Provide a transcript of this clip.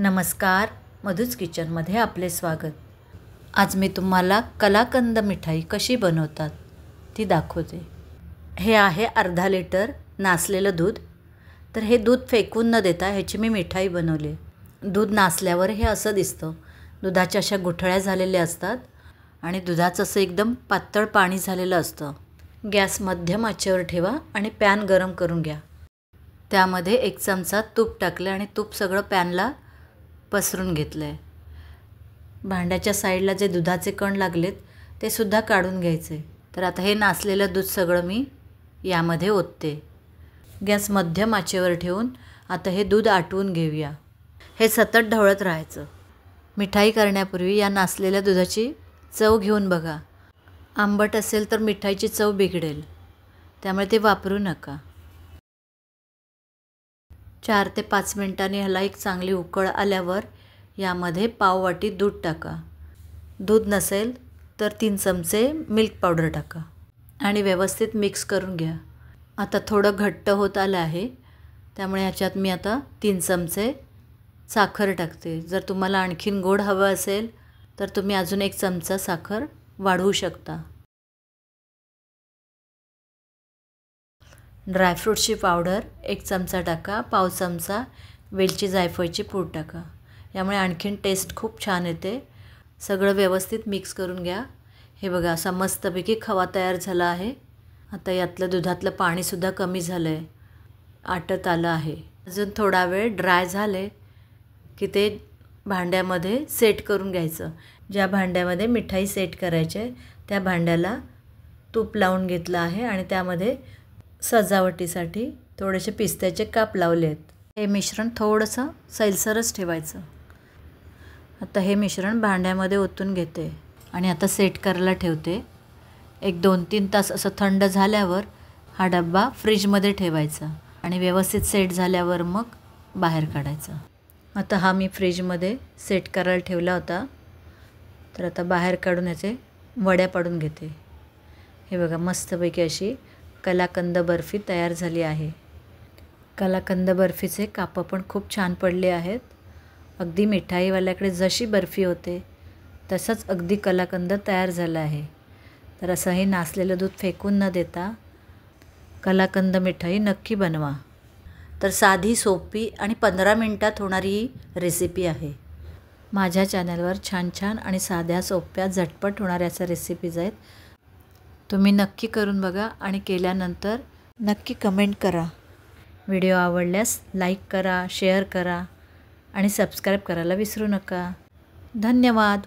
नमस्कार, मधुच किचनमध्ये आपले स्वागत। आज मी तुम्हाला कलाकंद मिठाई कशी बनवतात ती दाखवते। हे आहे अर्धा लिटर नासलेलं दूध। तर हे दूध फेकून न देता ह्याची मी मिठाई बनवली। दूध नासल्यावर हे असं दिसतं। दुधाच्या अशा गुठळ्या झालेल्या असतात आणि दुधाचं असं एकदम पातळ पाणी झालेलं असतं। गॅस मध्यम आचेवर ठेवा आणि पॅन गरम करून घ्या। त्यामध्ये 1 चमचा तूप टाकले आणि तूप सगळं पॅनला पसरून घेतलंय। भांड्याच्या साईडला जे दुधाचे कण लागलेत ते सुद्धा काढून घ्यायचे। तर आता हे नासलेलं दूध सगळं मी यामध्ये ओतते। गॅस मध्यम आचेवर ठेवून आता हे दूध आटवून घेऊया। हे सतत ढवळत राहायचं। मिठाई करण्यापूर्वी या नासलेल्या दुधाची चव घेऊन बघा। आंबट असेल तर मिठाईची चव बिघडेल, त्यामुळे ते वापरू नका। 4 ते 5 मिनिटांनी ह्याला एक चांगली उकळ आल्यावर यामध्ये पाव वाटी दूध टाका। दूध नसेल तर 3 चमचे मिल्क पावडर टाका आणि व्यवस्थित मिक्स करून घ्या। आता थोडं घट्ट होत आलं आहे, त्यामुळे ह्याच्यात मी आता 3 चमचे साखर टाकते। जर तुम्हाला आणखीन गोड हवं असेल तर तुम्ही अजून 1 चमचा साखर वाढवू शकता। ड्रायफ्रूटची पावडर 1 चमचा टाका। पाव चमचा वेलची जायफळची पूड टाका। यामुळे आणखीन टेस्ट खूप छान येते। सगळं व्यवस्थित मिक्स करून घ्या। हे बघा, असा मस्तपैकी खवा तयार झाला आहे। आता यातलं दुधातलं पाणीसुद्धा कमी झालं आहे, आटत आलं आहे। अजून थोडा वेळ ड्राय झाले की ते भांड्यामध्ये सेट करून घ्यायचं। ज्या भांड्यामध्ये मिठाई सेट करायचे त्या भांड्याला तूप लावून घेतलं आहे आणि त्यामध्ये सजावटीसाठी थोडेसे पिस्त्याचे काप लावले आहेत। हे मिश्रण थोडंसं सैलसरच ठेवायचं। आता हे मिश्रण भांड्यामध्ये ओतून घेते आणि आता सेट करायला ठेवते। एक 2-3 तास असं थंड झाल्यावर हा डब्बा फ्रीजमध्ये ठेवायचा आणि व्यवस्थित सेट झाल्यावर मग बाहेर काढायचा। आता हा मी फ्रीजमध्ये सेट करायला ठेवला होता, तर आता बाहेर काढून याचे वड्या पाडून घेते। हे बघा, मस्तपैकी अशी कलाकंद बर्फी तयार झाली आहे। कलाकंद बर्फीचे कापं पण खूप छान पडले आहेत। अगदी मिठाईवाल्याकडे जशी बर्फी होते तसंच अगदी कलाकंद तयार झालं आहे। तर असं हे नासलेलं दूध फेकून न देता कलाकंद मिठाई नक्की बनवा। तर साधी, सोपी आणि 15 मिनिटात होणारी ही रेसिपी आहे। माझ्या चॅनलवर छान छान आणि साध्या, सोप्या, झटपट होणाऱ्या अशा रेसिपीज आहेत। तुम्ही नक्की करून बघा आणि केल्यानंतर नक्की कमेंट करा। व्हिडिओ आवडल्यास लाईक करा, शेअर करा आणि सबस्क्राईब करायला विसरू नका। धन्यवाद।